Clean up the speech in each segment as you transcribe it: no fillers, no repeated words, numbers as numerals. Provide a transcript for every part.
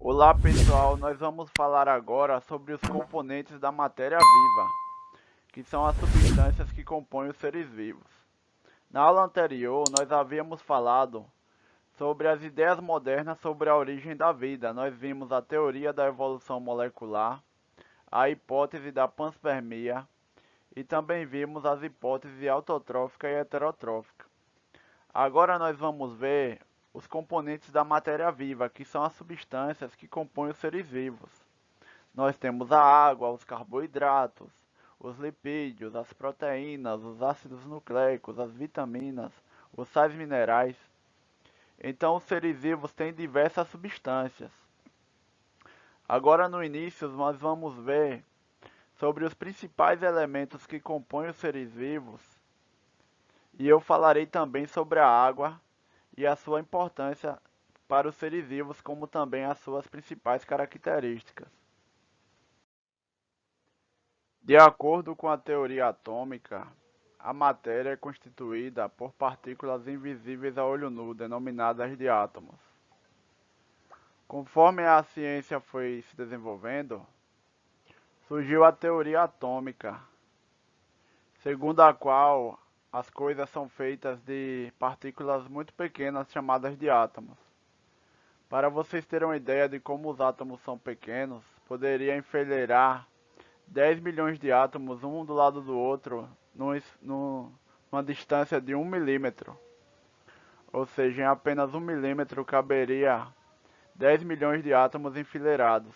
Olá pessoal, nós vamos falar agora sobre os componentes da matéria viva, que são as substâncias que compõem os seres vivos. Na aula anterior, nós havíamos falado sobre as ideias modernas sobre a origem da vida. Nós vimos a teoria da evolução molecular, a hipótese da panspermia e também vimos as hipóteses autotrófica e heterotrófica. Agora nós vamos ver os componentes da matéria viva, que são as substâncias que compõem os seres vivos. Nós temos a água, os carboidratos, os lipídios, as proteínas, os ácidos nucleicos, as vitaminas, os sais minerais. Então, os seres vivos têm diversas substâncias. Agora, no início, nós vamos ver sobre os principais elementos que compõem os seres vivos e eu falarei também sobre a água e a sua importância para os seres vivos, como também as suas principais características. De acordo com a teoria atômica, a matéria é constituída por partículas invisíveis a olho nu, denominadas de átomos. Conforme a ciência foi se desenvolvendo, surgiu a teoria atômica, segundo a qual as coisas são feitas de partículas muito pequenas chamadas de átomos. Para vocês terem uma ideia de como os átomos são pequenos, poderia enfileirar 10 milhões de átomos um do lado do outro numa distância de 1 milímetro. Ou seja, em apenas 1 milímetro caberia 10 milhões de átomos enfileirados.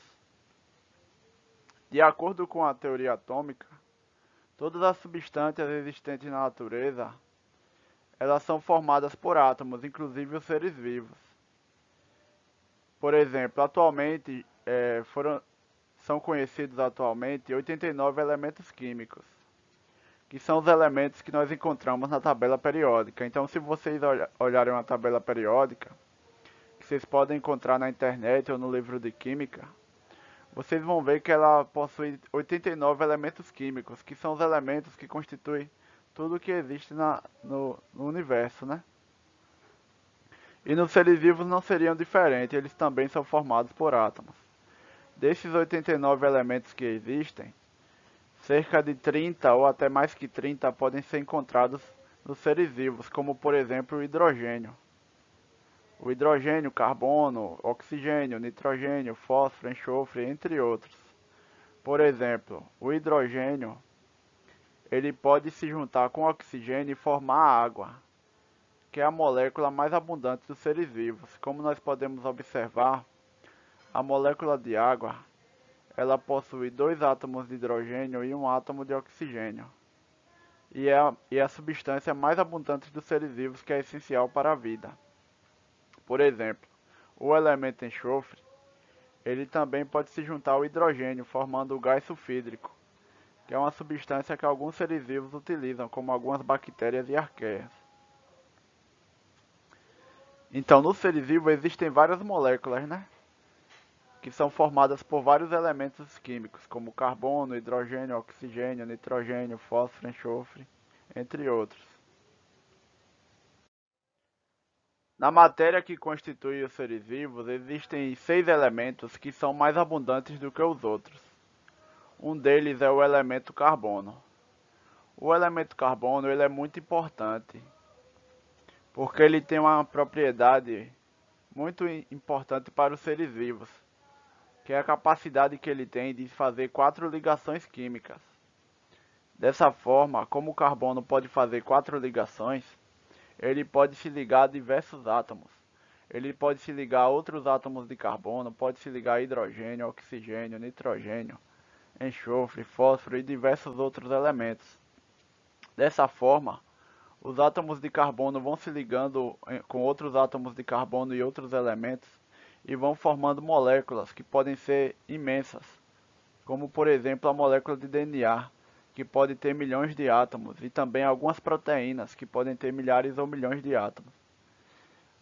De acordo com a teoria atômica, todas as substâncias existentes na natureza, elas são formadas por átomos, inclusive os seres vivos. Por exemplo, são conhecidos atualmente 89 elementos químicos, que são os elementos que nós encontramos na tabela periódica. Então, se vocês olharem uma tabela periódica, que vocês podem encontrar na internet ou no livro de química, vocês vão ver que ela possui 89 elementos químicos, que são os elementos que constituem tudo que existe no universo, né? E nos seres vivos não seriam diferentes, eles também são formados por átomos. Desses 89 elementos que existem, cerca de 30 ou até mais que 30 podem ser encontrados nos seres vivos, como por exemplo o hidrogênio. O hidrogênio, carbono, oxigênio, nitrogênio, fósforo, enxofre, entre outros. Por exemplo, o hidrogênio, ele pode se juntar com o oxigênio e formar água, que é a molécula mais abundante dos seres vivos. Como nós podemos observar, a molécula de água, ela possui 2 átomos de hidrogênio e 1 átomo de oxigênio. E é a substância mais abundante dos seres vivos, que é essencial para a vida. Por exemplo, o elemento enxofre, ele também pode se juntar ao hidrogênio, formando o gás sulfídrico, que é uma substância que alguns seres vivos utilizam, como algumas bactérias e arqueias. Então, no seres vivos existem várias moléculas, né? Que são formadas por vários elementos químicos, como carbono, hidrogênio, oxigênio, nitrogênio, fósforo, enxofre, entre outros. Na matéria que constitui os seres vivos, existem 6 elementos que são mais abundantes do que os outros. Um deles é o elemento carbono. O elemento carbono ele é muito importante, porque ele tem uma propriedade muito importante para os seres vivos, que é a capacidade que ele tem de fazer 4 ligações químicas. Dessa forma, como o carbono pode fazer 4 ligações, ele pode se ligar a diversos átomos. Ele pode se ligar a outros átomos de carbono, pode se ligar a hidrogênio, oxigênio, nitrogênio, enxofre, fósforo e diversos outros elementos. Dessa forma, os átomos de carbono vão se ligando com outros átomos de carbono e outros elementos e vão formando moléculas que podem ser imensas, como por exemplo a molécula de DNA, que pode ter milhões de átomos, e também algumas proteínas que podem ter milhares ou milhões de átomos.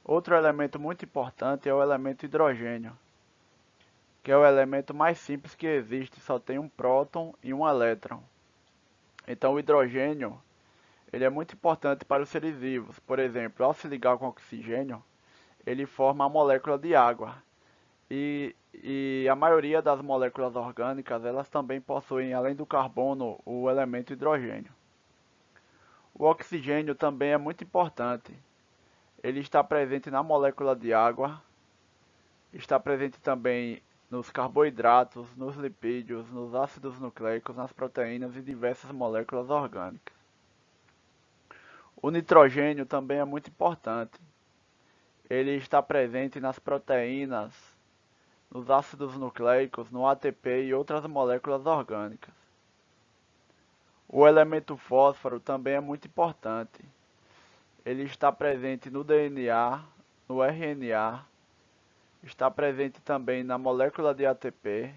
Outro elemento muito importante é o elemento hidrogênio, que é o elemento mais simples que existe, só tem um próton e um elétron. Então o hidrogênio ele é muito importante para os seres vivos. Por exemplo, ao se ligar com oxigênio, ele forma a molécula de água. e a maioria das moléculas orgânicas, elas também possuem, além do carbono, o elemento hidrogênio. O oxigênio também é muito importante. Ele está presente na molécula de água, está presente também nos carboidratos, nos lipídios, nos ácidos nucleicos, nas proteínas e diversas moléculas orgânicas. O nitrogênio também é muito importante. Ele está presente nas proteínas, nos ácidos nucleicos, no ATP e outras moléculas orgânicas. O elemento fósforo também é muito importante. Ele está presente no DNA, no RNA, está presente também na molécula de ATP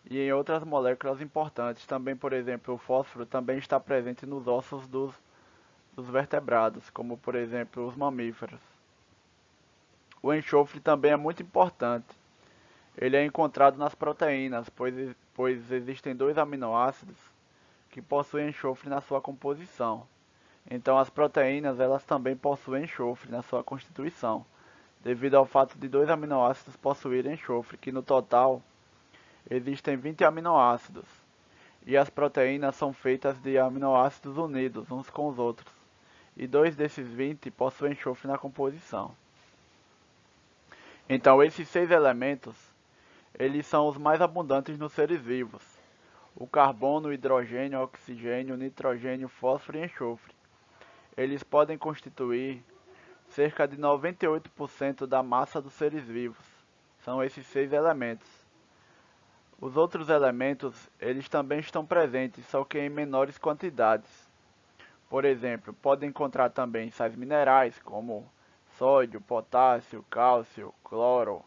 e em outras moléculas importantes. Também, por exemplo, o fósforo também está presente nos ossos dos vertebrados, como por exemplo os mamíferos. O enxofre também é muito importante. Ele é encontrado nas proteínas, pois existem dois aminoácidos que possuem enxofre na sua composição. Então as proteínas elas também possuem enxofre na sua constituição, devido ao fato de dois aminoácidos possuírem enxofre, que no total existem 20 aminoácidos. E as proteínas são feitas de aminoácidos unidos uns com os outros. E dois desses 20 possuem enxofre na composição. Então esses 6 elementos, eles são os mais abundantes nos seres vivos. O carbono, o hidrogênio, o oxigênio, o nitrogênio, o fósforo e o enxofre. Eles podem constituir cerca de 98% da massa dos seres vivos. São esses 6 elementos. Os outros elementos, eles também estão presentes, só que em menores quantidades. Por exemplo, podem encontrar também sais minerais como sódio, potássio, cálcio, cloro,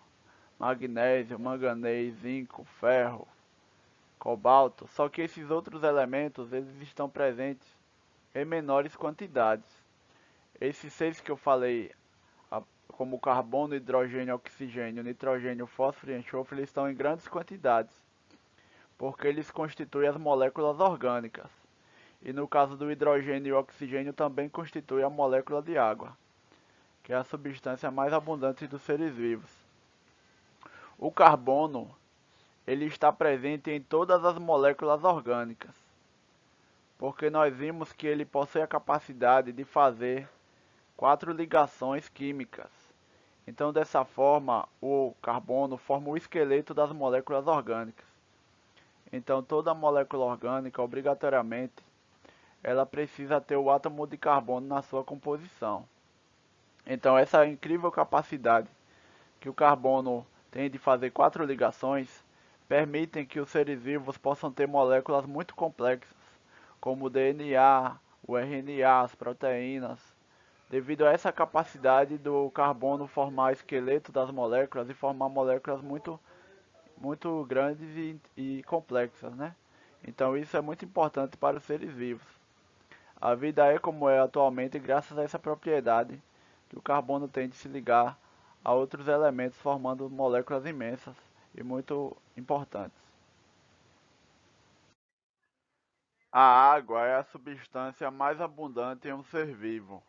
magnésio, manganês, zinco, ferro, cobalto. Só que esses outros elementos, eles estão presentes em menores quantidades. Esses 6 que eu falei, como carbono, hidrogênio, oxigênio, nitrogênio, fósforo e enxofre, eles estão em grandes quantidades, porque eles constituem as moléculas orgânicas. E no caso do hidrogênio e oxigênio também constitui a molécula de água, que é a substância mais abundante dos seres vivos. O carbono, ele está presente em todas as moléculas orgânicas, porque nós vimos que ele possui a capacidade de fazer 4 ligações químicas. Então, dessa forma, o carbono forma o esqueleto das moléculas orgânicas. Então, toda molécula orgânica, obrigatoriamente, ela precisa ter o átomo de carbono na sua composição. Então, essa incrível capacidade que o carbono tem de fazer 4 ligações permitem que os seres vivos possam ter moléculas muito complexas, como o DNA, o RNA, as proteínas, devido a essa capacidade do carbono formar esqueleto das moléculas e formar moléculas muito grandes e complexas, né? Então isso é muito importante para os seres vivos. A vida é como é atualmente graças a essa propriedade que o carbono tem de se ligar a outros elementos, formando moléculas imensas e muito importantes. A água é a substância mais abundante em um ser vivo,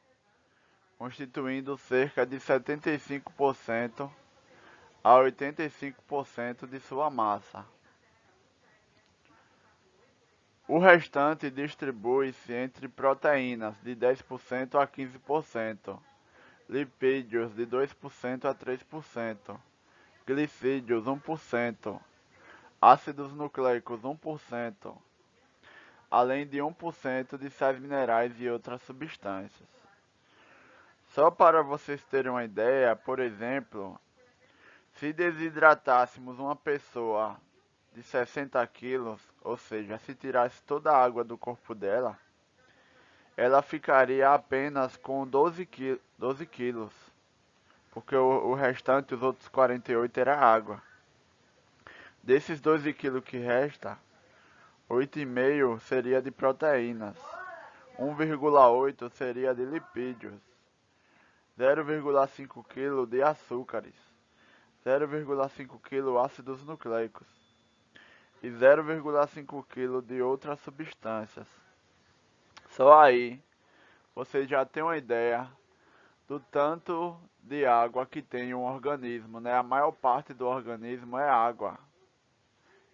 constituindo cerca de 75% a 85% de sua massa. O restante distribui-se entre proteínas de 10% a 15%, lipídios de 2% a 3%, glicídios 1%, ácidos nucleicos 1%, além de 1% de sais minerais e outras substâncias. Só para vocês terem uma ideia, por exemplo, se desidratássemos uma pessoa de 60 quilos, ou seja, se tirasse toda a água do corpo dela, ela ficaria apenas com 12 quilos, porque o restante, os outros 48, era água. Desses 12 quilos que resta, 8,5 seria de proteínas, 1,8 seria de lipídios, 0,5 kg de açúcares, 0,5 kg ácidos nucleicos e 0,5 kg de outras substâncias. Só aí você já tem uma ideia do tanto de água que tem um organismo, né? A maior parte do organismo é água.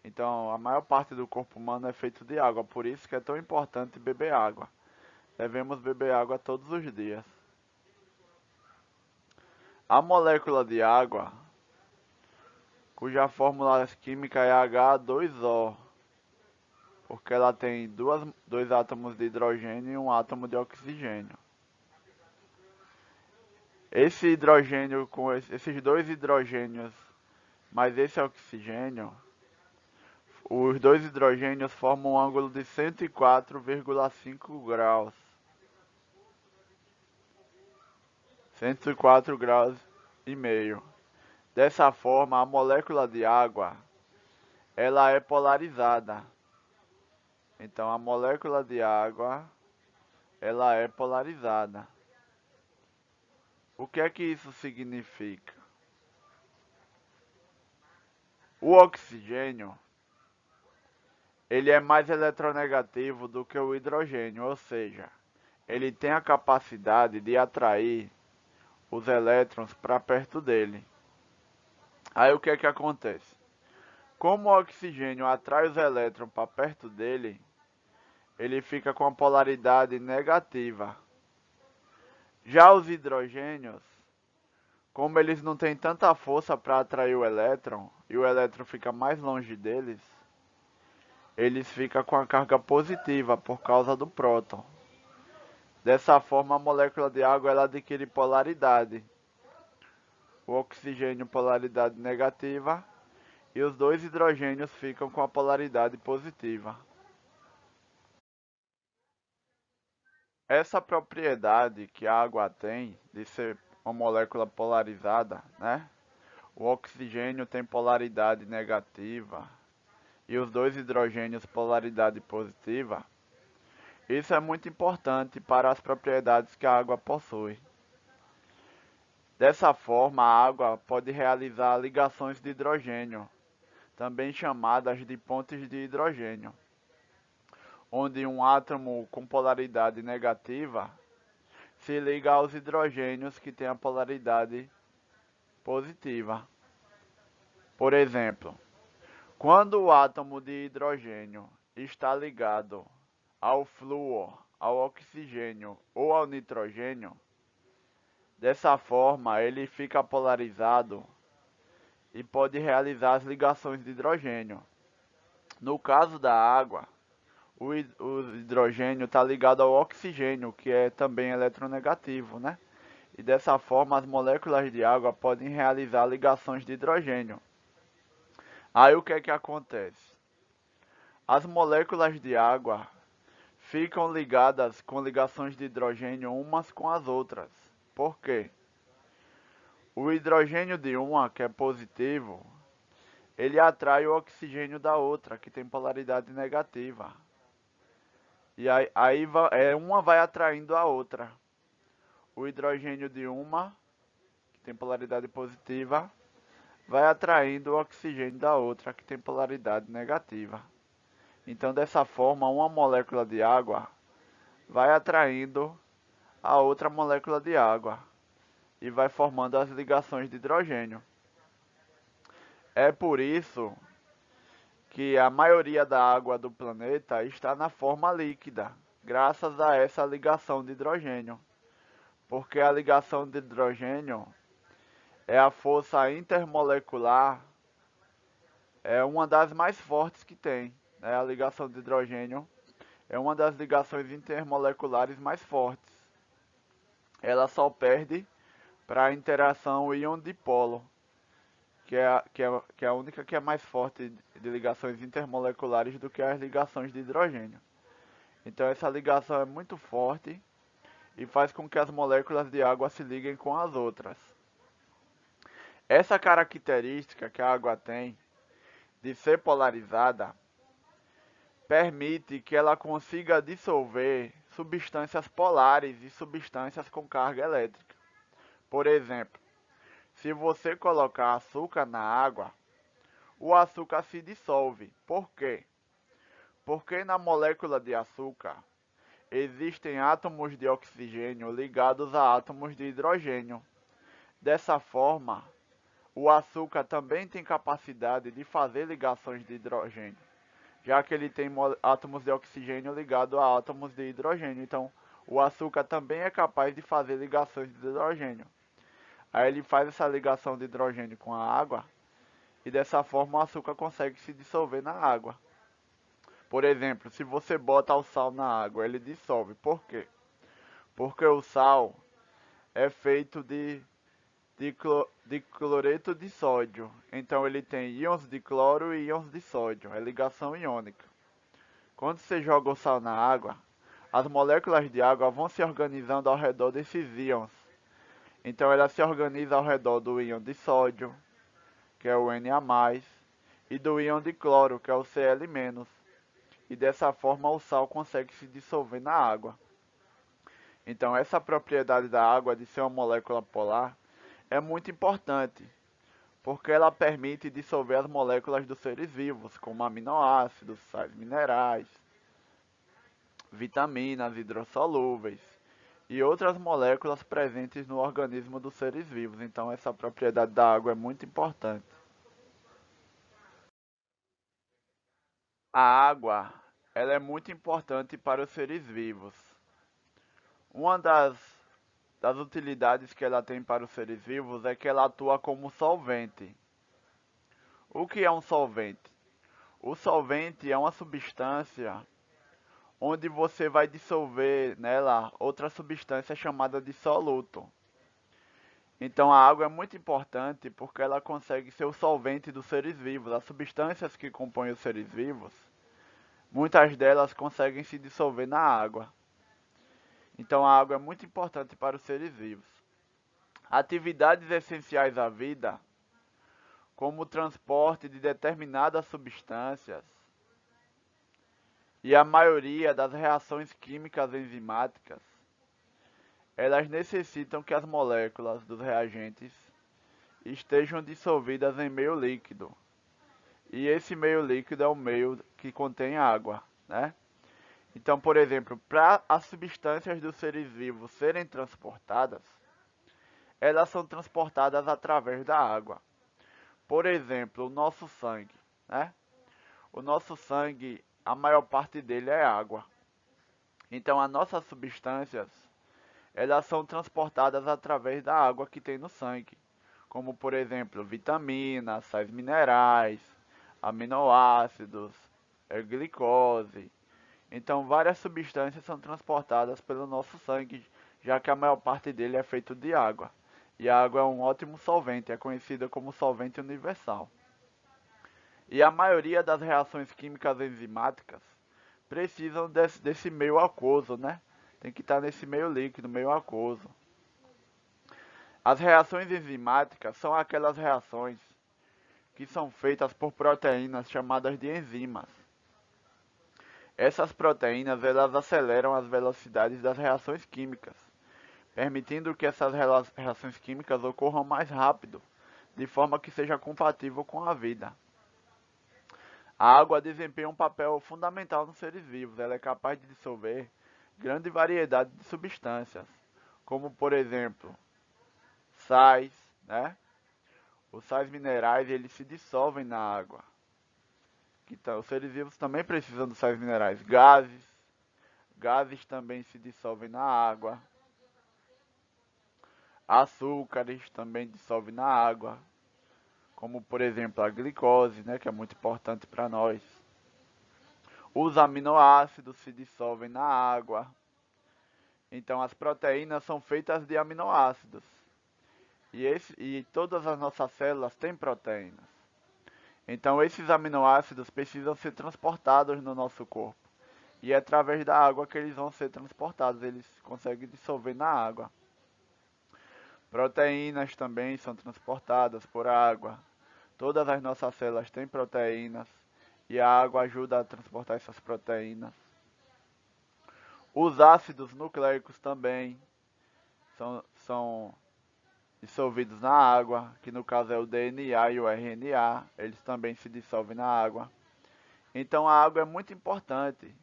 Então, a maior parte do corpo humano é feito de água, por isso que é tão importante beber água. Devemos beber água todos os dias. A molécula de água, cuja fórmula química é H2O, porque ela tem dois átomos de hidrogênio e um átomo de oxigênio. Esse hidrogênio com esses dois hidrogênios mais esse oxigênio, os dois hidrogênios formam um ângulo de 104,5 graus. 104 graus e meio. Dessa forma, a molécula de água, ela é polarizada. Então, a molécula de água, ela é polarizada. O que é que isso significa? O oxigênio, ele é mais eletronegativo do que o hidrogênio, ou seja, ele tem a capacidade de atrair os elétrons para perto dele. Aí o que é que acontece? Como o oxigênio atrai os elétrons para perto dele, ele fica com a polaridade negativa. Já os hidrogênios, como eles não têm tanta força para atrair o elétron, e o elétron fica mais longe deles, eles ficam com a carga positiva por causa do próton. Dessa forma, a molécula de água ela adquire polaridade. O oxigênio polaridade negativa e os dois hidrogênios ficam com a polaridade positiva. Essa propriedade que a água tem de ser uma molécula polarizada, né? O oxigênio tem polaridade negativa e os dois hidrogênios polaridade positiva. Isso é muito importante para as propriedades que a água possui. Dessa forma, a água pode realizar ligações de hidrogênio, também chamadas de pontes de hidrogênio, onde um átomo com polaridade negativa se liga aos hidrogênios que têm a polaridade positiva. Por exemplo, quando o átomo de hidrogênio está ligado ao flúor, ao oxigênio ou ao nitrogênio, dessa forma ele fica polarizado e pode realizar as ligações de hidrogênio. No caso da água, o hidrogênio está ligado ao oxigênio, que é também eletronegativo, né? E dessa forma as moléculas de água podem realizar ligações de hidrogênio. Aí o que é que acontece? As moléculas de água ficam ligadas com ligações de hidrogênio umas com as outras. Por quê? O hidrogênio de uma, que é positivo, ele atrai o oxigênio da outra, que tem polaridade negativa. E aí uma vai atraindo a outra. O hidrogênio de uma, que tem polaridade positiva, vai atraindo o oxigênio da outra, que tem polaridade negativa. Então, dessa forma, uma molécula de água vai atraindo a outra molécula de água e vai formando as ligações de hidrogênio. É por isso que a maioria da água do planeta está na forma líquida, graças a essa ligação de hidrogênio. Porque a ligação de hidrogênio é a força intermolecular, é uma das mais fortes que tem. A ligação de hidrogênio é uma das ligações intermoleculares mais fortes. Ela só perde para a interação íon-dipolo, que é a única que é mais forte de ligações intermoleculares do que as ligações de hidrogênio. Então essa ligação é muito forte e faz com que as moléculas de água se liguem com as outras. Essa característica que a água tem de ser polarizada permite que ela consiga dissolver substâncias polares e substâncias com carga elétrica. Por exemplo, se você colocar açúcar na água, o açúcar se dissolve. Por quê? Porque na molécula de açúcar existem átomos de oxigênio ligados a átomos de hidrogênio. Dessa forma, o açúcar também tem capacidade de fazer ligações de hidrogênio, já que ele tem átomos de oxigênio ligados a átomos de hidrogênio. Então, o açúcar também é capaz de fazer ligações de hidrogênio. Aí ele faz essa ligação de hidrogênio com a água e dessa forma o açúcar consegue se dissolver na água. Por exemplo, se você bota o sal na água, ele dissolve. Por quê? Porque o sal é feito de cloreto de sódio. Então ele tem íons de cloro e íons de sódio. É ligação iônica. Quando você joga o sal na água, as moléculas de água vão se organizando ao redor desses íons. Então ela se organiza ao redor do íon de sódio, que é o Na+, e do íon de cloro, que é o Cl-. E dessa forma o sal consegue se dissolver na água. Então essa propriedade da água de ser uma molécula polar é muito importante, porque ela permite dissolver as moléculas dos seres vivos, como aminoácidos, sais minerais, vitaminas hidrossolúveis e outras moléculas presentes no organismo dos seres vivos. Então essa propriedade da água é muito importante. A água, ela é muito importante para os seres vivos. Uma das utilidades que ela tem para os seres vivos é que ela atua como solvente. O que é um solvente? O solvente é uma substância onde você vai dissolver nela outra substância chamada de soluto. Então a água é muito importante porque ela consegue ser o solvente dos seres vivos. As substâncias que compõem os seres vivos, muitas delas conseguem se dissolver na água. Então a água é muito importante para os seres vivos. Atividades essenciais à vida, como o transporte de determinadas substâncias e a maioria das reações químicas enzimáticas, elas necessitam que as moléculas dos reagentes estejam dissolvidas em meio líquido. E esse meio líquido é o meio que contém água, né? Então, por exemplo, para as substâncias dos seres vivos serem transportadas, elas são transportadas através da água. Por exemplo, o nosso sangue, né? O nosso sangue, a maior parte dele é água. Então, as nossas substâncias, elas são transportadas através da água que tem no sangue, como por exemplo, vitaminas, sais minerais, aminoácidos, glicose. Então, várias substâncias são transportadas pelo nosso sangue, já que a maior parte dele é feito de água. E a água é um ótimo solvente, é conhecida como solvente universal. E a maioria das reações químicas enzimáticas precisam desse meio aquoso, né? Tem que estar nesse meio líquido, meio aquoso. As reações enzimáticas são aquelas reações que são feitas por proteínas chamadas de enzimas. Essas proteínas elas aceleram as velocidades das reações químicas, permitindo que essas reações químicas ocorram mais rápido, de forma que seja compatível com a vida. A água desempenha um papel fundamental nos seres vivos. Ela é capaz de dissolver grande variedade de substâncias, como por exemplo, sais, né? Os sais minerais, eles se dissolvem na água. Então, os seres vivos também precisam dos sais minerais. Gases também se dissolvem na água. Açúcares também dissolvem na água, como por exemplo a glicose, né, que é muito importante para nós. Os aminoácidos se dissolvem na água. Então as proteínas são feitas de aminoácidos. E todas as nossas células têm proteínas. Então esses aminoácidos precisam ser transportados no nosso corpo. E é através da água que eles vão ser transportados. Eles conseguem dissolver na água. Proteínas também são transportadas por água. Todas as nossas células têm proteínas e a água ajuda a transportar essas proteínas. Os ácidos nucleicos também são dissolvidos na água, que no caso é o DNA e o RNA, eles também se dissolvem na água. Então a água é muito importante.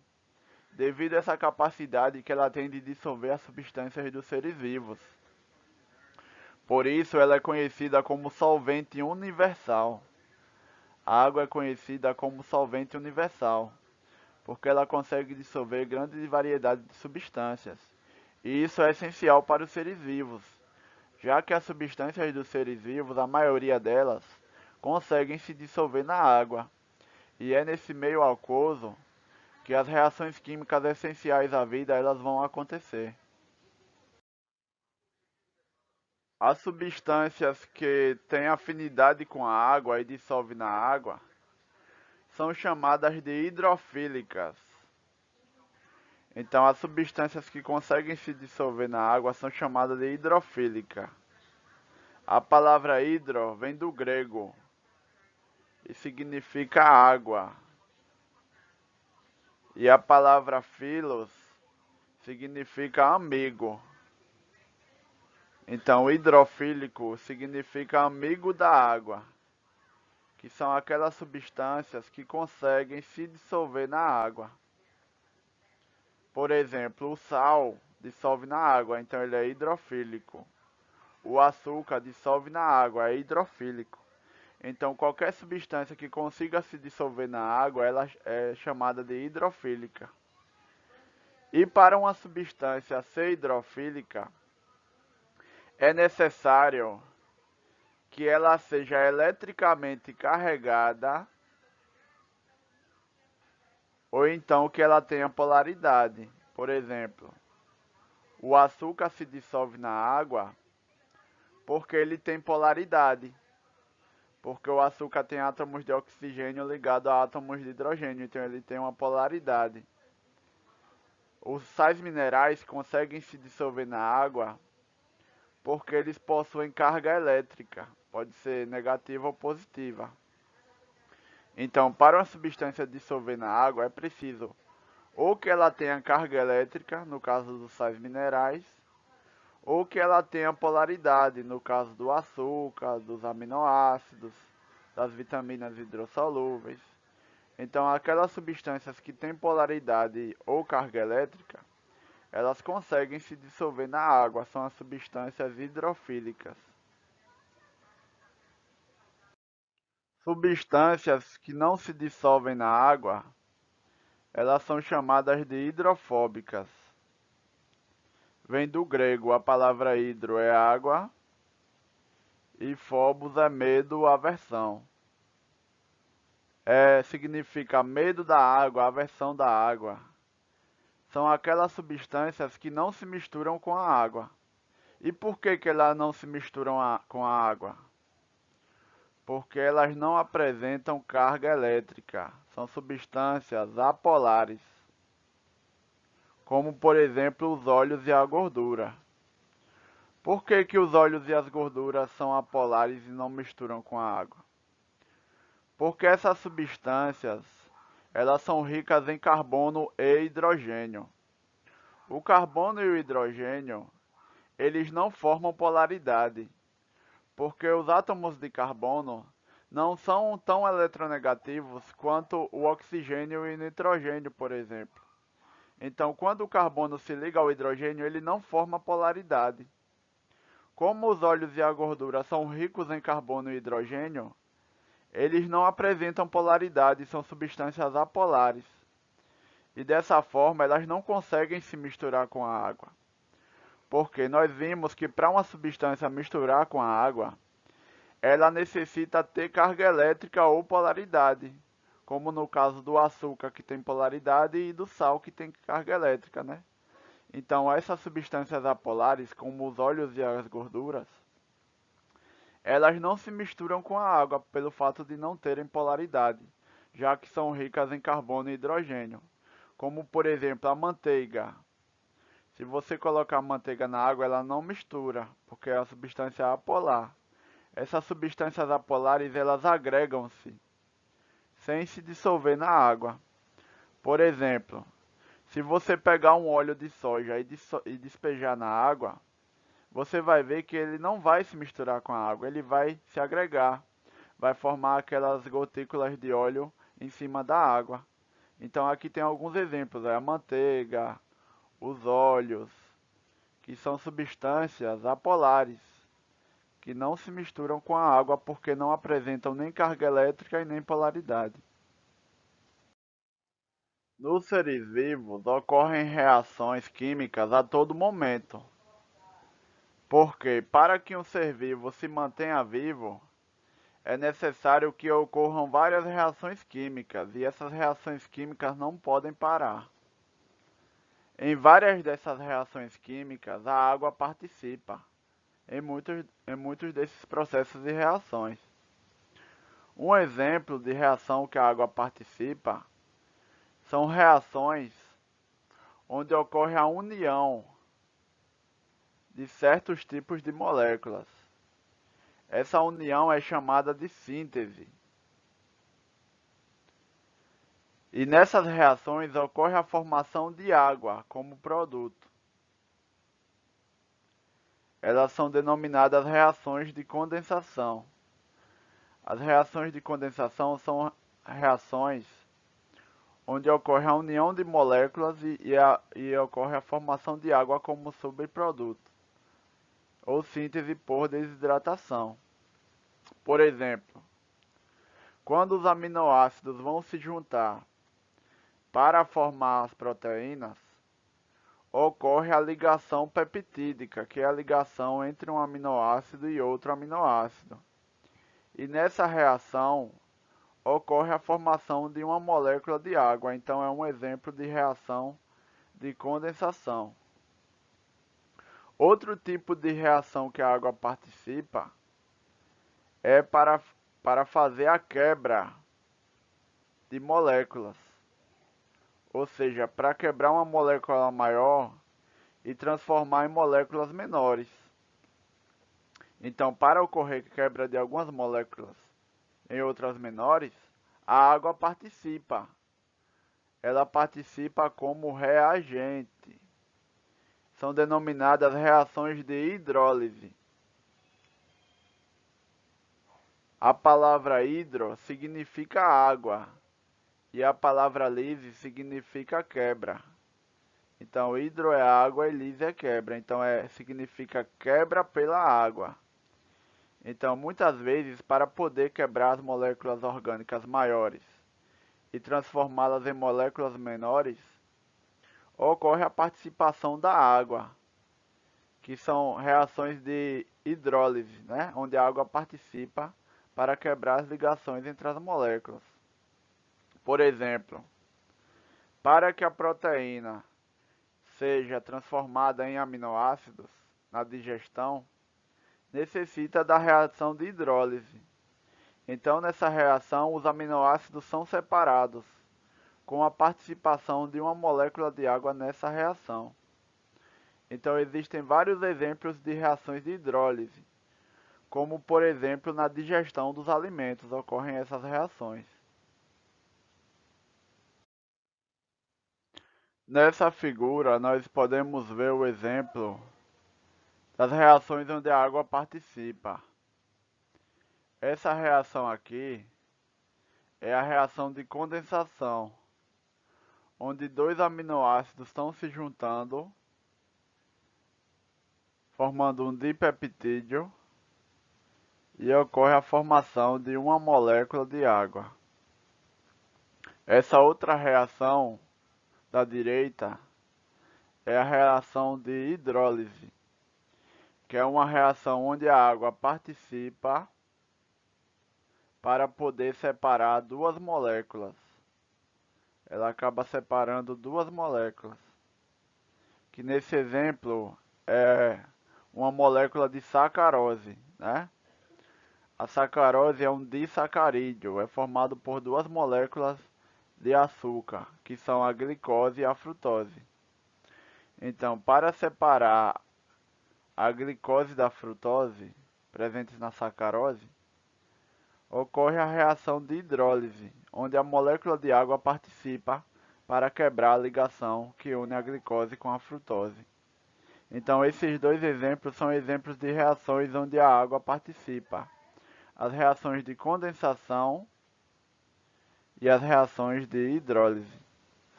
devido a essa capacidade que ela tem de dissolver as substâncias dos seres vivos. Por isso, ela é conhecida como solvente universal. A água é conhecida como solvente universal, porque ela consegue dissolver grande variedade de substâncias. E isso é essencial para os seres vivos, já que as substâncias dos seres vivos, a maioria delas, conseguem se dissolver na água. E é nesse meio aquoso que as reações químicas essenciais à vida elas vão acontecer. As substâncias que têm afinidade com a água e dissolvem na água são chamadas de hidrofílicas. Então, as substâncias que conseguem se dissolver na água são chamadas de hidrofílica. A palavra hidro vem do grego e significa água. E a palavra filos significa amigo. Então, hidrofílico significa amigo da água, que são aquelas substâncias que conseguem se dissolver na água. Por exemplo, o sal dissolve na água, então ele é hidrofílico. O açúcar dissolve na água, é hidrofílico. Então, qualquer substância que consiga se dissolver na água, ela é chamada de hidrofílica. E para uma substância ser hidrofílica, é necessário que ela seja eletricamente carregada ou então que ela tenha polaridade. Por exemplo, o açúcar se dissolve na água porque ele tem polaridade. Porque o açúcar tem átomos de oxigênio ligados a átomos de hidrogênio, então ele tem uma polaridade. Os sais minerais conseguem se dissolver na água porque eles possuem carga elétrica, pode ser negativa ou positiva. Então, para uma substância dissolver na água, é preciso ou que ela tenha carga elétrica, no caso dos sais minerais, ou que ela tenha polaridade, no caso do açúcar, dos aminoácidos, das vitaminas hidrossolúveis. Então, aquelas substâncias que têm polaridade ou carga elétrica, elas conseguem se dissolver na água, são as substâncias hidrofílicas. Substâncias que não se dissolvem na água, elas são chamadas de hidrofóbicas. Vem do grego, a palavra hidro é água e phobos é medo, aversão. Significa medo da água, aversão da água. São aquelas substâncias que não se misturam com a água. E por que elas não se misturam com a água? Porque elas não apresentam carga elétrica. São substâncias apolares, como por exemplo os óleos e a gordura. Por que os óleos e as gorduras são apolares e não misturam com a água? Porque essas substâncias, elas são ricas em carbono e hidrogênio. O carbono e o hidrogênio, eles não formam polaridade, porque os átomos de carbono não são tão eletronegativos quanto o oxigênio e o nitrogênio, por exemplo. Então, quando o carbono se liga ao hidrogênio, ele não forma polaridade. Como os óleos e a gordura são ricos em carbono e hidrogênio, eles não apresentam polaridade, são substâncias apolares. E dessa forma, elas não conseguem se misturar com a água. Porque nós vimos que para uma substância misturar com a água, ela necessita ter carga elétrica ou polaridade, como no caso do açúcar que tem polaridade e do sal que tem carga elétrica, né? Então essas substâncias apolares, como os óleos e as gorduras, elas não se misturam com a água pelo fato de não terem polaridade, já que são ricas em carbono e hidrogênio, como por exemplo a manteiga. Se você colocar a manteiga na água, ela não mistura, porque é a substância apolar. Essas substâncias apolares, elas agregam-se, sem se dissolver na água. Por exemplo, se você pegar um óleo de soja e despejar na água, você vai ver que ele não vai se misturar com a água, ele vai se agregar, vai formar aquelas gotículas de óleo em cima da água. Então aqui tem alguns exemplos, a manteiga, os óleos, que são substâncias apolares, que não se misturam com a água porque não apresentam nem carga elétrica e nem polaridade. Nos seres vivos ocorrem reações químicas a todo momento, porque para que um ser vivo se mantenha vivo, é necessário que ocorram várias reações químicas, e essas reações químicas não podem parar. Em várias dessas reações químicas, a água participa em muitos desses processos e reações. Um exemplo de reação que a água participa são reações onde ocorre a união de certos tipos de moléculas. Essa união é chamada de síntese. E nessas reações ocorre a formação de água como produto. Elas são denominadas reações de condensação. As reações de condensação são reações onde ocorre a união de moléculas e ocorre a formação de água como subproduto, ou síntese por desidratação. Por exemplo, quando os aminoácidos vão se juntar para formar as proteínas, ocorre a ligação peptídica, que é a ligação entre um aminoácido e outro aminoácido. E nessa reação ocorre a formação de uma molécula de água, então é um exemplo de reação de condensação. Outro tipo de reação que a água participa é para fazer a quebra de moléculas, ou seja, para quebrar uma molécula maior e transformar em moléculas menores. Então, para ocorrer quebra de algumas moléculas em outras menores, a água participa. Ela participa como reagente. São denominadas reações de hidrólise. A palavra hidro significa água e a palavra lise significa quebra. Então, hidro é água e lise é quebra. Então, significa quebra pela água. Então, muitas vezes, para poder quebrar as moléculas orgânicas maiores e transformá-las em moléculas menores, ocorre a participação da água, que são reações de hidrólise, né? Onde a água participa para quebrar as ligações entre as moléculas. Por exemplo, para que a proteína seja transformada em aminoácidos na digestão, necessita da reação de hidrólise. Então, nessa reação, os aminoácidos são separados, com a participação de uma molécula de água nessa reação. Então, existem vários exemplos de reações de hidrólise, como, por exemplo, na digestão dos alimentos ocorrem essas reações. Nessa figura, nós podemos ver o exemplo das reações onde a água participa. Essa reação aqui é a reação de condensação, onde dois aminoácidos estão se juntando, formando um dipeptídeo, e ocorre a formação de uma molécula de água. Essa outra reação da direita é a reação de hidrólise, que é uma reação onde a água participa para poder separar duas moléculas. Ela acaba separando duas moléculas, que nesse exemplo é uma molécula de sacarose, né? A sacarose é um disacarídeo, é formado por duas moléculas de açúcar, que são a glicose e a frutose. Então, para separar a glicose da frutose, presentes na sacarose, ocorre a reação de hidrólise, onde a molécula de água participa para quebrar a ligação que une a glicose com a frutose. Então, esses dois exemplos são exemplos de reações onde a água participa. As reações de condensação e as reações de hidrólise.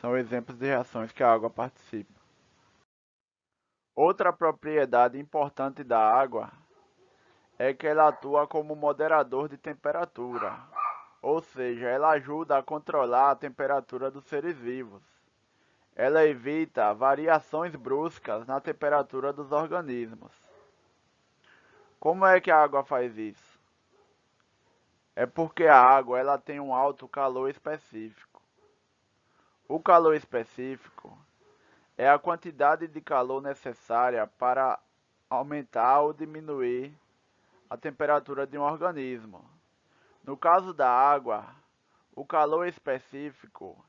São exemplos de reações que a água participa. Outra propriedade importante da água é que ela atua como moderador de temperatura, ou seja, ela ajuda a controlar a temperatura dos seres vivos. Ela evita variações bruscas na temperatura dos organismos. Como é que a água faz isso? É porque a água ela tem um alto calor específico. O calor específico é a quantidade de calor necessária para aumentar ou diminuir a temperatura de um organismo. No caso da água, o calor específico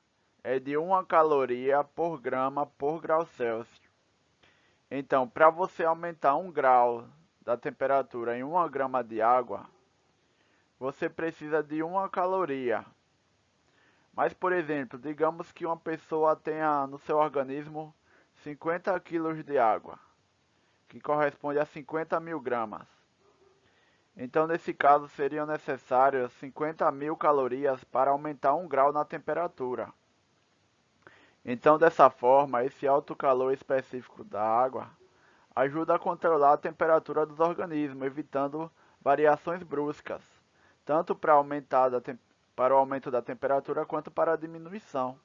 é de 1 caloria por grama por grau Celsius. Então, para você aumentar 1 grau da temperatura em 1 grama de água, você precisa de 1 caloria. Mas, por exemplo, digamos que uma pessoa tenha no seu organismo 50 quilos de água, que corresponde a 50.000 gramas. Então, nesse caso, seriam necessárias 50.000 calorias para aumentar 1 grau na temperatura. Então, dessa forma, esse alto calor específico da água ajuda a controlar a temperatura dos organismos, evitando variações bruscas, tanto para o aumento da temperatura quanto para a diminuição.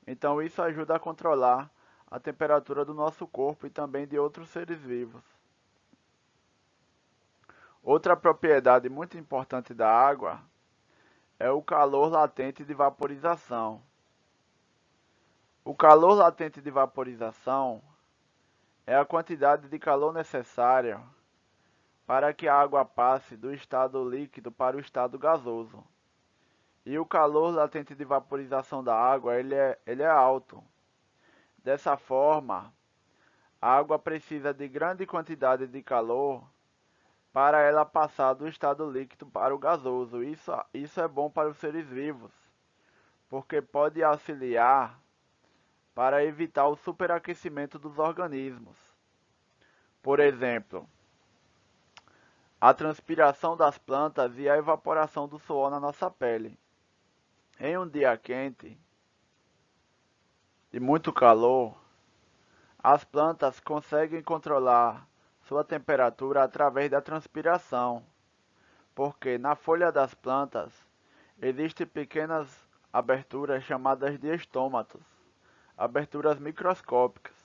Então, isso ajuda a controlar a temperatura do nosso corpo e também de outros seres vivos. Outra propriedade muito importante da água é o calor latente de vaporização. O calor latente de vaporização é a quantidade de calor necessária para que a água passe do estado líquido para o estado gasoso. E o calor latente de vaporização da água ele é alto. Dessa forma, a água precisa de grande quantidade de calor para ela passar do estado líquido para o gasoso. Isso é bom para os seres vivos, porque pode auxiliar para evitar o superaquecimento dos organismos. Por exemplo, a transpiração das plantas e a evaporação do suor na nossa pele. Em um dia quente e muito calor, as plantas conseguem controlar sua temperatura através da transpiração, porque na folha das plantas existem pequenas aberturas chamadas de estômatos, aberturas microscópicas.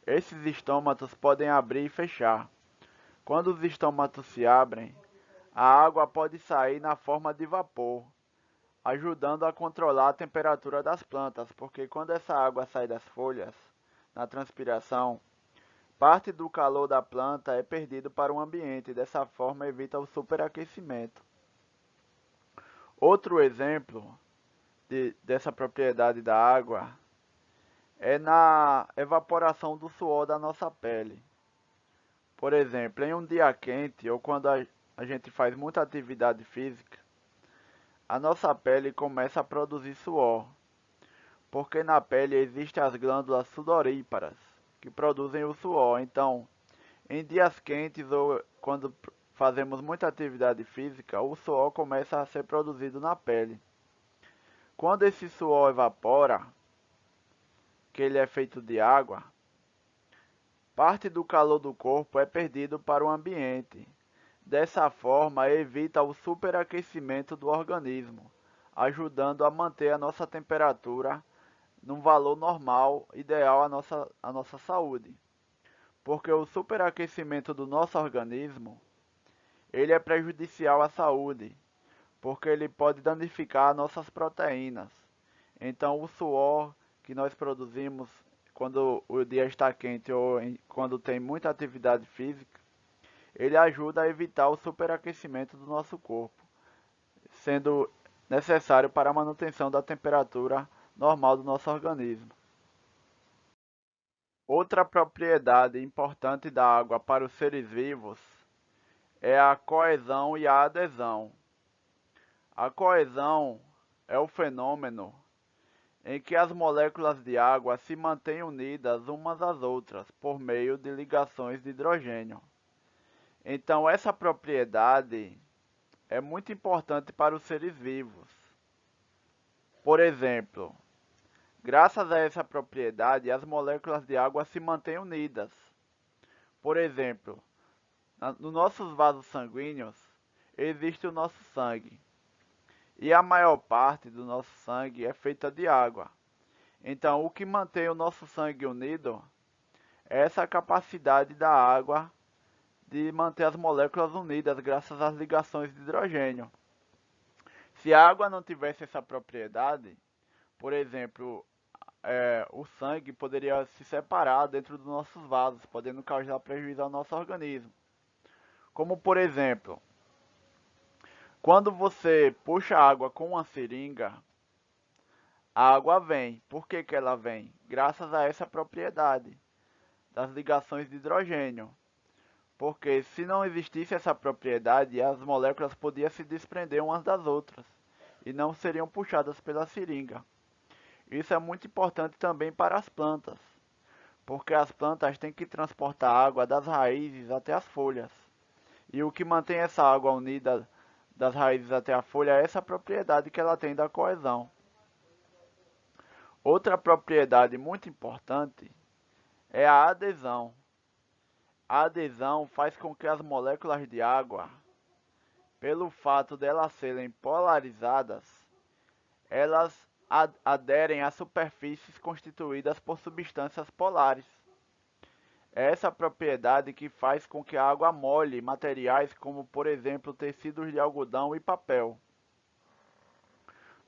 Esses estômatos podem abrir e fechar. Quando os estômatos se abrem, a água pode sair na forma de vapor, ajudando a controlar a temperatura das plantas, porque quando essa água sai das folhas, na transpiração, parte do calor da planta é perdido para o ambiente e dessa forma evita o superaquecimento. Outro exemplo dessa propriedade da água é na evaporação do suor da nossa pele. Por exemplo, em um dia quente ou quando a gente faz muita atividade física, a nossa pele começa a produzir suor, porque na pele existem as glândulas sudoríparas, que produzem o suor. Então, em dias quentes ou quando fazemos muita atividade física, o suor começa a ser produzido na pele. Quando esse suor evapora, que ele é feito de água, parte do calor do corpo é perdido para o ambiente. Dessa forma, evita o superaquecimento do organismo, ajudando a manter a nossa temperatura num valor normal, ideal à nossa saúde. Porque o superaquecimento do nosso organismo, ele é prejudicial à saúde, porque ele pode danificar nossas proteínas. Então, o suor que nós produzimos quando o dia está quente ou quando tem muita atividade física, ele ajuda a evitar o superaquecimento do nosso corpo, sendo necessário para a manutenção da temperatura normal do nosso organismo. Outra propriedade importante da água para os seres vivos é a coesão e a adesão. A coesão é o fenômeno em que as moléculas de água se mantêm unidas umas às outras por meio de ligações de hidrogênio. Então, essa propriedade é muito importante para os seres vivos. Por exemplo, Graças a essa propriedade, as moléculas de água se mantêm unidas. Por exemplo, nos nossos vasos sanguíneos existe o nosso sangue, e a maior parte do nosso sangue é feita de água. Então, o que mantém o nosso sangue unido é essa capacidade da água de manter as moléculas unidas graças às ligações de hidrogênio. Se a água não tivesse essa propriedade, por exemplo, o sangue poderia se separar dentro dos nossos vasos, podendo causar prejuízo ao nosso organismo. Como por exemplo, quando você puxa água com uma seringa, a água vem. Por que que ela vem? Graças a essa propriedade das ligações de hidrogênio. Porque se não existisse essa propriedade, as moléculas podiam se desprender umas das outras e não seriam puxadas pela seringa. Isso é muito importante também para as plantas, porque as plantas têm que transportar água das raízes até as folhas. E o que mantém essa água unida das raízes até a folha é essa propriedade que ela tem da coesão. Outra propriedade muito importante é a adesão. A adesão faz com que as moléculas de água, pelo fato de elas serem polarizadas, elas aderem a superfícies constituídas por substâncias polares. É essa propriedade que faz com que a água molhe materiais como, por exemplo, tecidos de algodão e papel.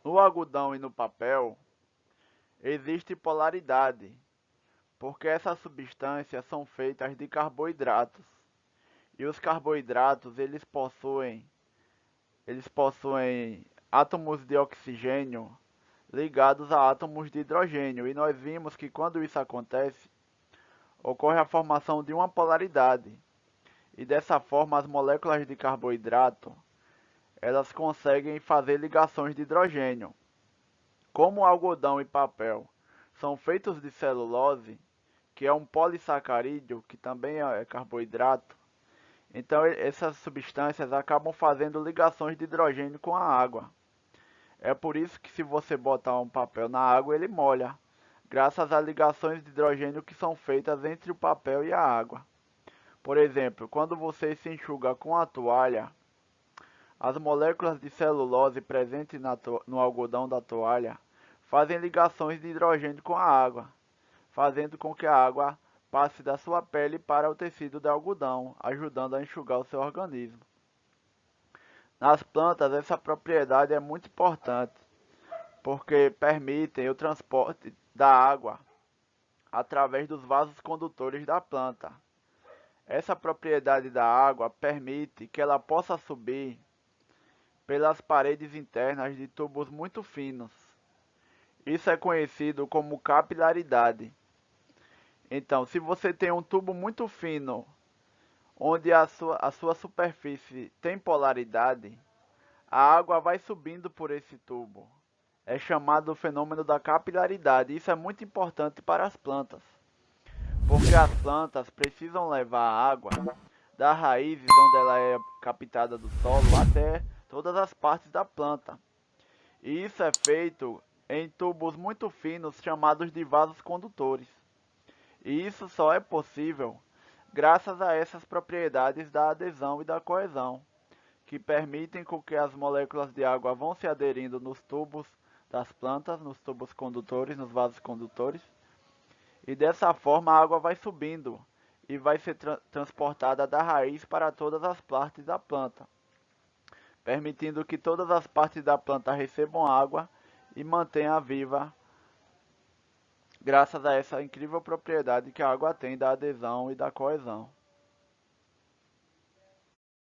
No algodão e no papel existe polaridade, porque essas substâncias são feitas de carboidratos. E os carboidratos, eles possuem átomos de oxigênio ligados a átomos de hidrogênio. E nós vimos que quando isso acontece, ocorre a formação de uma polaridade. E dessa forma as moléculas de carboidrato, elas conseguem fazer ligações de hidrogênio. Como o algodão e papel são feitos de celulose, que é um polissacarídeo, que também é carboidrato, então essas substâncias acabam fazendo ligações de hidrogênio com a água. É por isso que se você botar um papel na água, ele molha, graças a ligações de hidrogênio que são feitas entre o papel e a água. Por exemplo, quando você se enxuga com a toalha, as moléculas de celulose presentes no algodão da toalha fazem ligações de hidrogênio com a água, fazendo com que a água passe da sua pele para o tecido de algodão, ajudando a enxugar o seu organismo. Nas plantas, essa propriedade é muito importante, porque permitem o transporte da água através dos vasos condutores da planta. Essa propriedade da água permite que ela possa subir pelas paredes internas de tubos muito finos. Isso é conhecido como capilaridade. Então, se você tem um tubo muito fino, onde a sua superfície tem polaridade, a água vai subindo por esse tubo. É chamado o fenômeno da capilaridade. Isso é muito importante para as plantas, porque as plantas precisam levar a água das raízes, onde ela é captada do solo, até todas as partes da planta. E isso é feito em tubos muito finos chamados de vasos condutores. E isso só é possível graças a essas propriedades da adesão e da coesão, que permitem com que as moléculas de água vão se aderindo nos tubos das plantas, nos tubos condutores, nos vasos condutores, e dessa forma a água vai subindo e vai ser transportada da raiz para todas as partes da planta, permitindo que todas as partes da planta recebam água e mantenha viva, graças a essa incrível propriedade que a água tem da adesão e da coesão.